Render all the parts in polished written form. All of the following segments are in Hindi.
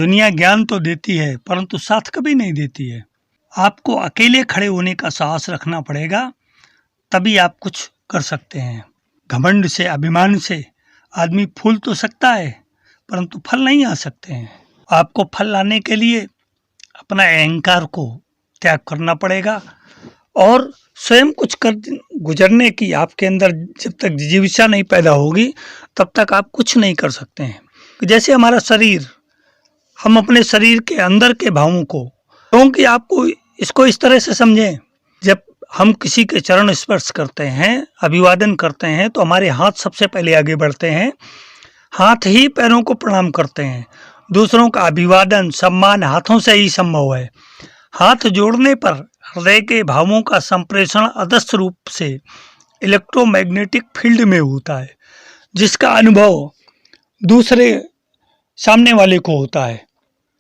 दुनिया ज्ञान तो देती है परंतु साथ कभी नहीं देती है। आपको अकेले खड़े होने का साहस रखना पड़ेगा, तभी आप कुछ कर सकते हैं। घमंड से, अभिमान से आदमी फूल तो सकता है परंतु फल नहीं आ सकते हैं। आपको फल लाने के लिए अपना अहंकार को त्याग करना पड़ेगा और स्वयं कुछ कर गुजरने की आपके अंदर जब तक जिज्ञासा नहीं पैदा होगी तब तक आप कुछ नहीं कर सकते हैं। जैसे हमारा शरीर, हम अपने शरीर के अंदर के भावों को, क्योंकि आपको इसको इस तरह से समझें, जब हम किसी के चरण स्पर्श करते हैं, अभिवादन करते हैं, तो हमारे हाथ सबसे पहले आगे बढ़ते हैं। हाथ ही पैरों को प्रणाम करते हैं। दूसरों का अभिवादन, सम्मान हाथों से ही संभव है। हाथ जोड़ने पर हृदय के भावों का संप्रेषण अदृश्य रूप से इलेक्ट्रोमैग्नेटिक फील्ड में होता है, जिसका अनुभव दूसरे सामने वाले को होता है।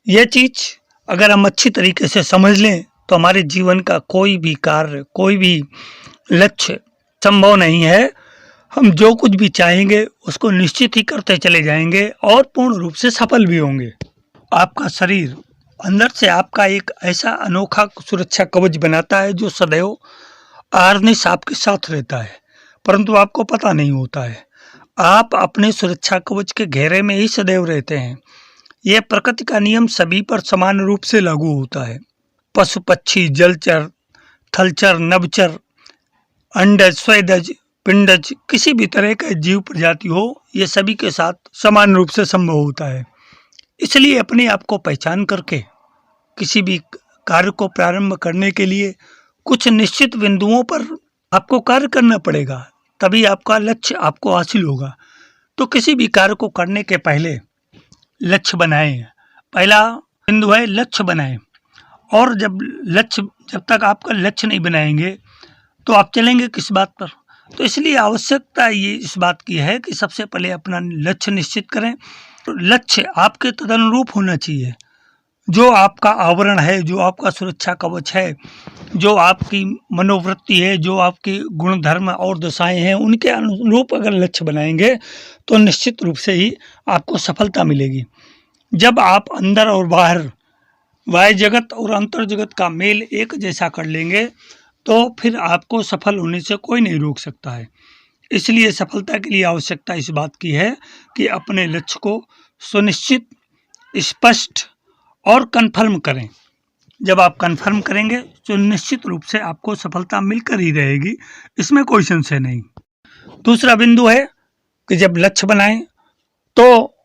यह चीज अगर हम अच्छी तरीके से समझ लें तो हमारे जीवन का कोई भी कार्य, कोई भी लक्ष्य संभव नहीं है। हम जो कुछ भी चाहेंगे उसको निश्चित ही करते चले जाएंगे और पूर्ण रूप से सफल भी होंगे। आपका शरीर अंदर से आपका एक ऐसा अनोखा सुरक्षा कवच बनाता है जो सदैव आर्निश आपके साथ रहता है, परंतु आपको पता नहीं होता है। आप अपने सुरक्षा कवच के घेरे में ही सदैव रहते हैं। यह प्रकृति का नियम सभी पर समान रूप से लागू होता है। पशु पक्षी, जलचर, थलचर, नभचर, अंडज, स्वेदज, पिंडज, किसी भी तरह का जीव प्रजाति हो, ये सभी के साथ समान रूप से संभव होता है। इसलिए अपने आप को पहचान करके किसी भी कार्य को प्रारंभ करने के लिए कुछ निश्चित बिंदुओं पर आपको कार्य करना पड़ेगा, तभी आपका लक्ष्य आपको हासिल होगा। तो किसी भी कार्य को करने के पहले लक्ष्य बनाएं। पहला बिंदु है लक्ष्य बनाएं। और जब तक आपका लक्ष्य नहीं बनाएंगे तो आप चलेंगे किस बात पर। तो इसलिए आवश्यकता ये इस बात की है कि सबसे पहले अपना लक्ष्य निश्चित करें। तो लक्ष्य आपके तदनुरूप होना चाहिए। जो आपका आवरण है, जो आपका सुरक्षा कवच है, जो आपकी मनोवृत्ति है, जो आपके गुण धर्म और दशाएं हैं, उनके अनुरूप अगर लक्ष्य बनाएंगे तो निश्चित रूप से ही आपको सफलता मिलेगी। जब आप अंदर और बाहर, बाह्य जगत और अंतर जगत का मेल एक जैसा कर लेंगे तो फिर आपको सफल होने से कोई नहीं रोक सकता है। इसलिए सफलता के लिए आवश्यकता इस बात की है कि अपने लक्ष्य को सुनिश्चित, स्पष्ट और कन्फर्म करें। जब आप कन्फर्म करेंगे तो निश्चित रूप से आपको सफलता मिलकर ही रहेगी, इसमें कोई संशय नहीं। दूसरा बिंदु है कि जब लक्ष्य बनाएं तो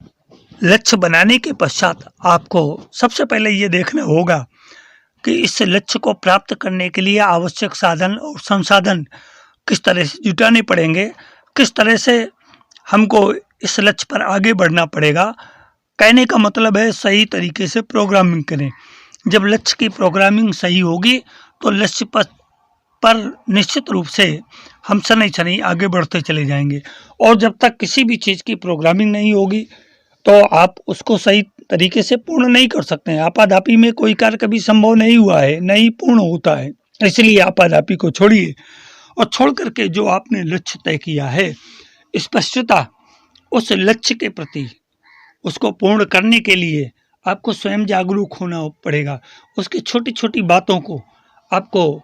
लक्ष्य बनाने के पश्चात आपको सबसे पहले ये देखना होगा कि इस लक्ष्य को प्राप्त करने के लिए आवश्यक साधन और संसाधन किस तरह से जुटाने पड़ेंगे, किस तरह से हमको इस लक्ष्य पर आगे बढ़ना पड़ेगा। कहने का मतलब है सही तरीके से प्रोग्रामिंग करें। जब लक्ष्य की प्रोग्रामिंग सही होगी तो लक्ष्य पर निश्चित रूप से हम शनै आगे बढ़ते चले जाएंगे। और जब तक किसी भी चीज़ की प्रोग्रामिंग नहीं होगी तो आप उसको सही तरीके से पूर्ण नहीं कर सकते हैं। आपाधापी में कोई कार्य कभी संभव नहीं हुआ है, नहीं पूर्ण होता है। इसलिए आपाधापी को छोड़िए और छोड़ करके जो आपने लक्ष्य तय किया है, स्पष्टता उस लक्ष्य के प्रति, उसको पूर्ण करने के लिए आपको स्वयं जागरूक होना पड़ेगा। उसकी छोटी छोटी बातों को आपको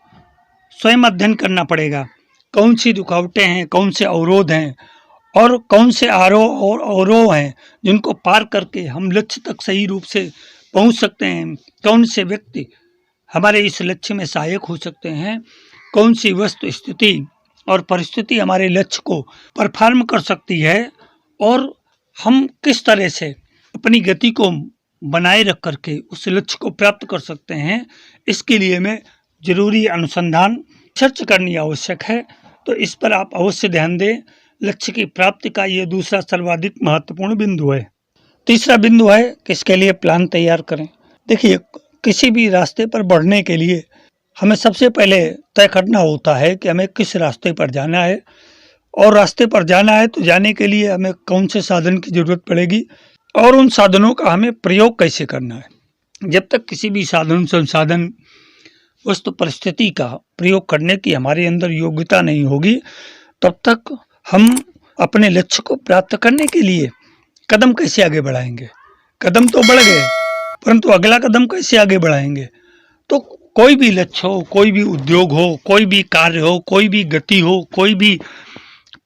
स्वयं अध्ययन करना पड़ेगा। कौन सी रुकावटें हैं, कौन से अवरोध हैं और कौन से आरोह और अवरोह हैं जिनको पार करके हम लक्ष्य तक सही रूप से पहुंच सकते हैं। कौन से व्यक्ति हमारे इस लक्ष्य में सहायक हो सकते हैं, कौन सी वस्तु, स्थिति और परिस्थिति हमारे लक्ष्य को परफॉर्म कर सकती है और हम किस तरह से अपनी गति को बनाए रख करके उस लक्ष्य को प्राप्त कर सकते हैं। इसके लिए में जरूरी अनुसंधान, रिसर्च करनी आवश्यक है। तो इस पर आप अवश्य ध्यान दें। लक्ष्य की प्राप्ति का ये दूसरा सर्वाधिक महत्वपूर्ण बिंदु है। तीसरा बिंदु है कि इसके लिए प्लान तैयार करें। देखिए, किसी भी रास्ते पर बढ़ने के लिए हमें सबसे पहले तय करना होता है कि हमें किस रास्ते पर जाना है, और रास्ते पर जाना है तो जाने के लिए हमें कौन से साधन की जरूरत पड़ेगी और उन साधनों का हमें प्रयोग कैसे करना है। जब तक किसी भी साधन, संसाधन, वस्तु, परिस्थिति का प्रयोग करने की हमारे अंदर योग्यता नहीं होगी, तब तक हम अपने लक्ष्य को प्राप्त करने के लिए कदम कैसे आगे बढ़ाएंगे। कदम तो बढ़ गए परंतु अगला कदम कैसे आगे बढ़ाएंगे? तो कोई भी लक्ष्य हो, कोई भी उद्योग हो, कोई भी कार्य हो, कोई भी गति हो, कोई भी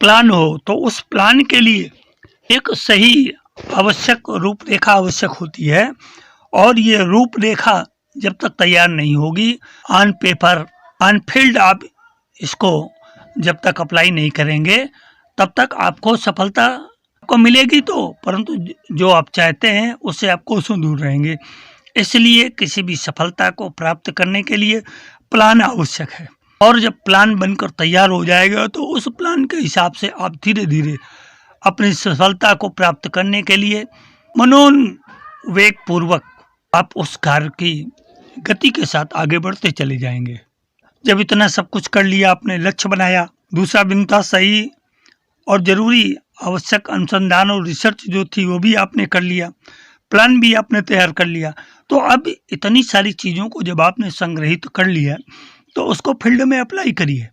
प्लान हो, तो उस प्लान के लिए एक सही आवश्यक रूपरेखा आवश्यक होती है। और ये रूपरेखा जब तक तैयार नहीं होगी, ऑन पेपर, ऑन फील्ड आप इसको जब तक अप्लाई नहीं करेंगे, तब तक आपको सफलता को मिलेगी तो, परंतु जो आप चाहते हैं उससे आप कोसों दूर रहेंगे। इसलिए किसी भी सफलता को प्राप्त करने के लिए प्लान आवश्यक है। और जब प्लान बनकर तैयार हो जाएगा तो उस प्लान के हिसाब से आप धीरे धीरे अपनी सफलता को प्राप्त करने के लिए मनोवेग पूर्वक आप उस कार्य की गति के साथ आगे बढ़ते चले जाएंगे। जब इतना सब कुछ कर लिया, आपने लक्ष्य बनाया, दूसरा बिंदु था सही और जरूरी आवश्यक अनुसंधान और रिसर्च जो थी वो भी आपने कर लिया, प्लान भी आपने तैयार कर लिया। तो अब इतनी सारी चीज़ों को जब आपने संग्रहित कर लिया तो उसको फील्ड में अप्लाई करिए,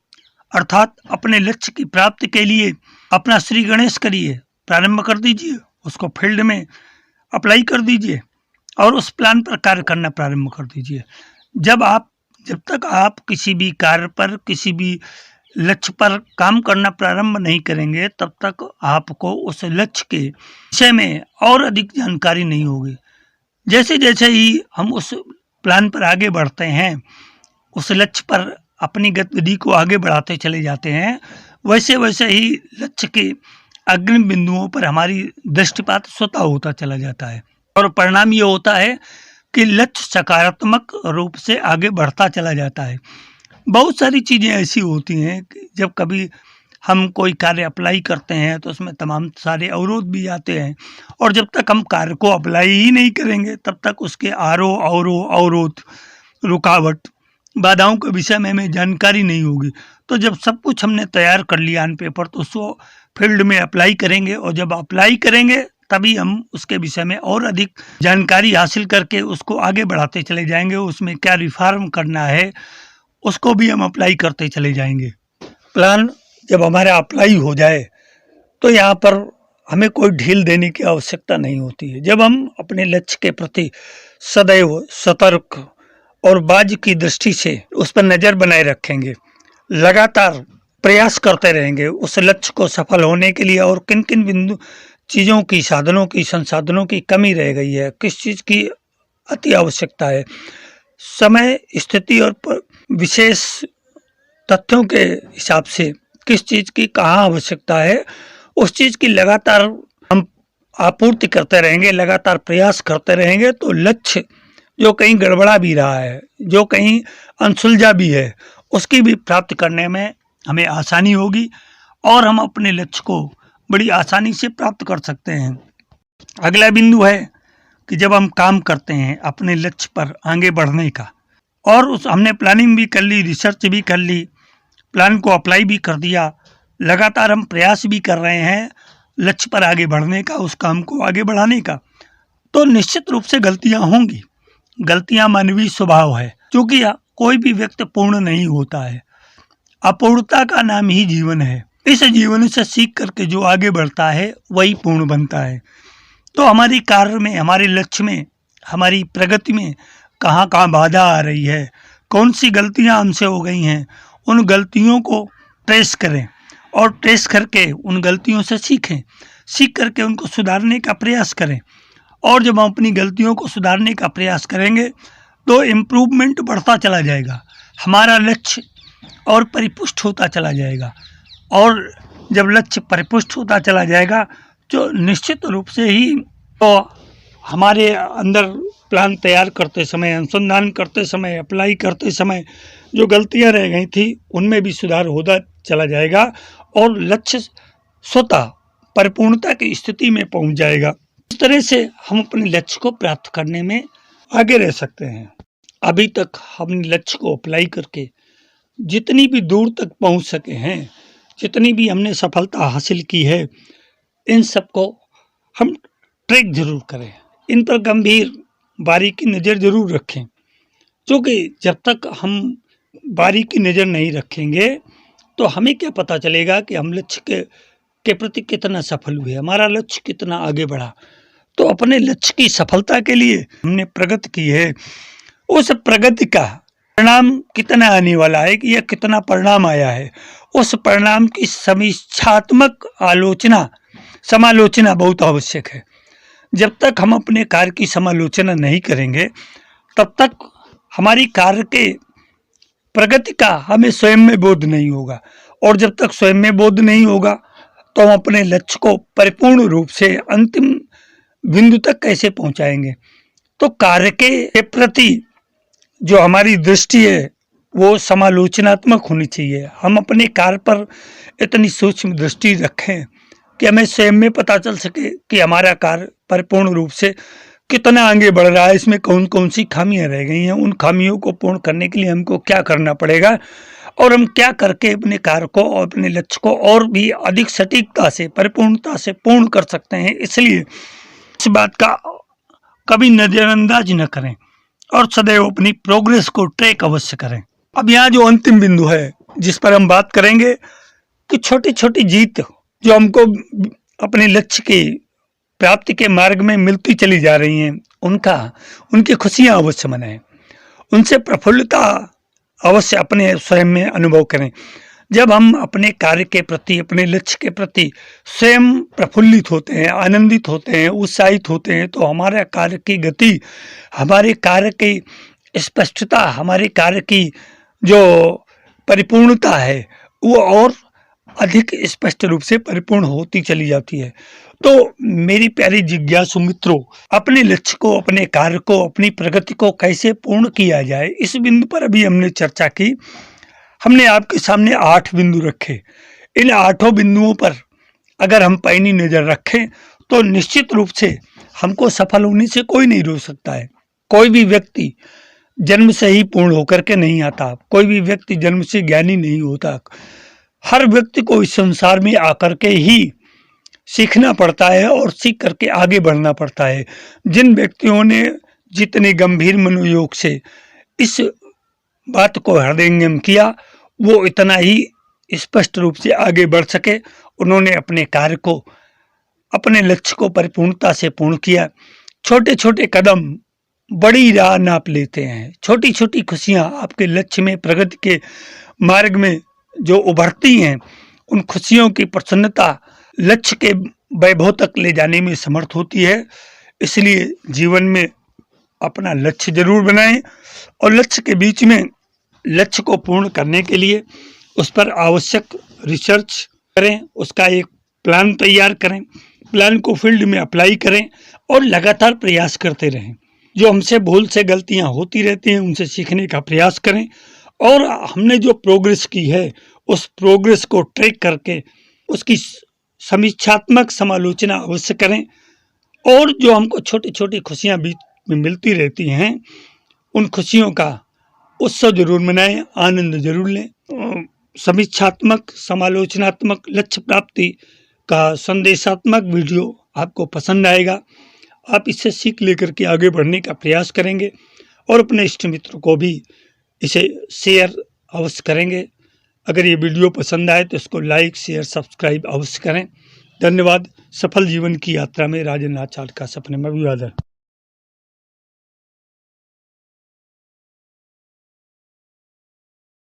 अर्थात अपने लक्ष्य की प्राप्ति के लिए अपना श्री गणेश करिए, प्रारंभ कर दीजिए, उसको फील्ड में अप्लाई कर दीजिए और उस प्लान पर कार्य करना प्रारंभ कर दीजिए। जब तक आप किसी भी कार्य पर, किसी भी लक्ष्य पर काम करना प्रारंभ नहीं करेंगे, तब तक आपको उस लक्ष्य के विषय में और अधिक जानकारी नहीं होगी। जैसे जैसे ही हम उस प्लान पर आगे बढ़ते हैं, उस लक्ष्य पर अपनी गतिविधि को आगे बढ़ाते चले जाते हैं, वैसे वैसे ही लक्ष्य के अग्रिम बिंदुओं पर हमारी दृष्टिपात स्वतः होता चला जाता है और परिणाम ये होता है कि लक्ष्य सकारात्मक रूप से आगे बढ़ता चला जाता है। बहुत सारी चीज़ें ऐसी होती हैं कि जब कभी हम कोई कार्य अप्लाई करते हैं तो उसमें तमाम सारे अवरोध भी आते हैं, और जब तक हम कार्य को अप्लाई ही नहीं करेंगे तब तक उसके अवरोध, रुकावट, बाधाओं के विषय में हमें जानकारी नहीं होगी। तो जब सब कुछ हमने तैयार कर लिया ऑन पेपर, तो उसको फील्ड में अप्लाई करेंगे, और जब अप्लाई करेंगे तभी हम उसके विषय में और अधिक जानकारी हासिल करके उसको आगे बढ़ाते चले जाएंगे। उसमें क्या रिफॉर्म करना है उसको भी हम अप्लाई करते चले जाएंगे। प्लान जब हमारा अप्लाई हो जाए तो यहाँ पर हमें कोई ढील देने की आवश्यकता नहीं होती है। जब हम अपने लक्ष्य के प्रति सदैव सतर्क और बाज की दृष्टि से उस पर नज़र बनाए रखेंगे, लगातार प्रयास करते रहेंगे उस लक्ष्य को सफल होने के लिए, और किन किन बिंदु चीज़ों की, साधनों की, संसाधनों की कमी रह गई है, किस चीज़ की अति आवश्यकता है, समय, स्थिति और विशेष तथ्यों के हिसाब से किस चीज़ की कहाँ आवश्यकता है, उस चीज़ की लगातार हम आपूर्ति करते रहेंगे, लगातार प्रयास करते रहेंगे, तो लक्ष्य जो कहीं गड़बड़ा भी रहा है, जो कहीं अनसुलझा भी है, उसकी भी प्राप्ति करने में हमें आसानी होगी और हम अपने लक्ष्य को बड़ी आसानी से प्राप्त कर सकते हैं। अगला बिंदु है कि जब हम काम करते हैं अपने लक्ष्य पर आगे बढ़ने का, और हमने प्लानिंग भी कर ली, रिसर्च भी कर ली, प्लान को अप्लाई भी कर दिया, लगातार हम प्रयास भी कर रहे हैं लक्ष्य पर आगे बढ़ने का, उस काम को आगे बढ़ाने का, तो निश्चित रूप से गलतियां होंगी। गलतियां मानवीय स्वभाव है, क्योंकि कोई भी व्यक्ति पूर्ण नहीं होता है, अपूर्णता का नाम ही जीवन है। इस जीवन से सीख करके जो आगे बढ़ता है वही पूर्ण बनता है। तो हमारी कार्य में, हमारे लक्ष्य में, हमारी प्रगति में कहाँ कहाँ बाधा आ रही है, कौन सी गलतियाँ हमसे हो गई हैं, उन गलतियों को ट्रेस करें और ट्रेस करके उन गलतियों से सीख करके उनको सुधारने का प्रयास करें। और जब हम अपनी गलतियों को सुधारने का प्रयास करेंगे तो इम्प्रूवमेंट बढ़ता चला जाएगा, हमारा लक्ष्य और परिपुष्ट होता चला जाएगा, और जब लक्ष्य परिपुष्ट होता चला जाएगा तो निश्चित रूप से ही तो हमारे अंदर प्लान तैयार करते समय, अनुसंधान करते समय, अप्लाई करते समय जो गलतियां रह गई थी उनमें भी सुधार होता चला जाएगा और लक्ष्य स्वतः परिपूर्णता की स्थिति में पहुंच जाएगा। इस तरह से हम अपने लक्ष्य को प्राप्त करने में आगे रह सकते हैं। अभी तक हमने लक्ष्य को अप्लाई करके जितनी भी दूर तक पहुंच सके हैं, जितनी भी हमने सफलता हासिल की है, इन सबको हम ट्रैक जरूर करें, इन पर गंभीर बारीकी नज़र जरूर रखें, क्योंकि जब तक हम बारीकी नज़र नहीं रखेंगे तो हमें क्या पता चलेगा कि हम लक्ष्य के प्रति कितना सफल हुए, हमारा लक्ष्य कितना आगे बढ़ा। तो अपने लक्ष्य की सफलता के लिए हमने प्रगति की है, उस प्रगति का परिणाम कितना आने वाला है कि यह कितना परिणाम आया है, उस परिणाम की समीक्षात्मक समालोचना बहुत आवश्यक है। जब तक हम अपने कार्य की समालोचना नहीं करेंगे तब तक हमारी कार्य के प्रगति का हमें स्वयं में बोध नहीं होगा, और जब तक स्वयं में बोध नहीं होगा तो हम अपने लक्ष्य को परिपूर्ण रूप से अंतिम बिंदु तक कैसे पहुंचाएंगे। तो कार्य के प्रति जो हमारी दृष्टि है वो समालोचनात्मक होनी चाहिए। हम अपने कार्य पर इतनी सूक्ष्म दृष्टि रखें कि हमें स्वयं में पता चल सके कि हमारा कार्य परिपूर्ण रूप से कितना आगे बढ़ रहा है, इसमें कौन कौन सी खामियां रह गई हैं, उन खामियों को पूर्ण करने के लिए हमको क्या करना पड़ेगा, और हम क्या करके अपने कार्य को और अपने लक्ष्य को और भी अधिक सटीकता से परिपूर्णता से पूर्ण कर सकते हैं। इसलिए इस बात का कभी नजरअंदाज न करें और सदैव अपनी प्रोग्रेस को ट्रैक अवश्य करें। अब यहाँ जो अंतिम बिंदु है जिस पर हम बात करेंगे कि छोटी छोटी जीत जो हमको अपने लक्ष्य की प्राप्ति के मार्ग में मिलती चली जा रही हैं, उनकी खुशियां अवश्य मनाएं, उनसे प्रफुल्लता अवश्य अपने स्वयं में अनुभव करें। जब हम अपने कार्य के प्रति, अपने लक्ष्य के प्रति स्वयं प्रफुल्लित होते हैं, आनंदित होते हैं, उत्साहित होते हैं, तो हमारे कार्य की गति, हमारे कार्य की स्पष्टता, हमारे कार्य की जो परिपूर्णता है वो और अधिक स्पष्ट रूप से परिपूर्ण होती चली जाती है। तो मेरी प्यारी जिज्ञासु मित्रों, अपने लक्ष्य को, अपने कार्य को, अपनी प्रगति को कैसे पूर्ण किया जाए, इस बिंदु पर अभी हमने चर्चा की। हमने आपके सामने 8 बिंदु रखे। इन 8 बिंदुओं पर अगर हम पैनी नजर रखें तो निश्चित रूप से हमको सफल होने से कोई नहीं रोक सकता है। कोई भी व्यक्ति जन्म से ही पूर्ण होकर के नहीं आता, कोई भी व्यक्ति जन्म से ज्ञानी नहीं होता। हर व्यक्ति को इस संसार में आकर के ही सीखना पड़ता है और सीख करके आगे बढ़ना पड़ता है। जिन व्यक्तियों ने जितने गंभीर मनोयोग से इस बात को हृदयंगम किया वो इतना ही स्पष्ट रूप से आगे बढ़ सके। उन्होंने अपने कार्य को, अपने लक्ष्य को परिपूर्णता से पूर्ण किया। छोटे छोटे कदम बड़ी राह नाप लेते हैं। छोटी छोटी खुशियां आपके लक्ष्य में, प्रगति के मार्ग में जो उभरती हैं, उन खुशियों की प्रसन्नता लक्ष्य के वैभव तक ले जाने में समर्थ होती है। इसलिए जीवन में अपना लक्ष्य जरूर बनाएं और लक्ष्य के बीच में लक्ष्य को पूर्ण करने के लिए उस पर आवश्यक रिसर्च करें, उसका एक प्लान तैयार करें, प्लान को फील्ड में अप्लाई करें और लगातार प्रयास करते रहें। जो हमसे भूल से गलतियां होती रहती हैं उनसे सीखने का प्रयास करें, और हमने जो प्रोग्रेस की है उस प्रोग्रेस को ट्रैक करके उसकी समीक्षात्मक समालोचना अवश्य करें। और जो हमको छोटी छोटी खुशियां बीच में मिलती रहती हैं उन खुशियों का उत्सव जरूर मनाएं, आनंद जरूर लें। समीक्षात्मक, समालोचनात्मक लक्ष्य प्राप्ति का संदेशात्मक वीडियो आपको पसंद आएगा। आप इससे सीख लेकर के आगे बढ़ने का प्रयास करेंगे और अपने इष्ट मित्र को भी इसे शेयर अवश्य करेंगे। अगर ये वीडियो पसंद आए तो इसको लाइक, शेयर, सब्सक्राइब अवश्य करें। धन्यवाद। सफल जीवन की यात्रा में राजन आचार्य का सपने में अभिवादन।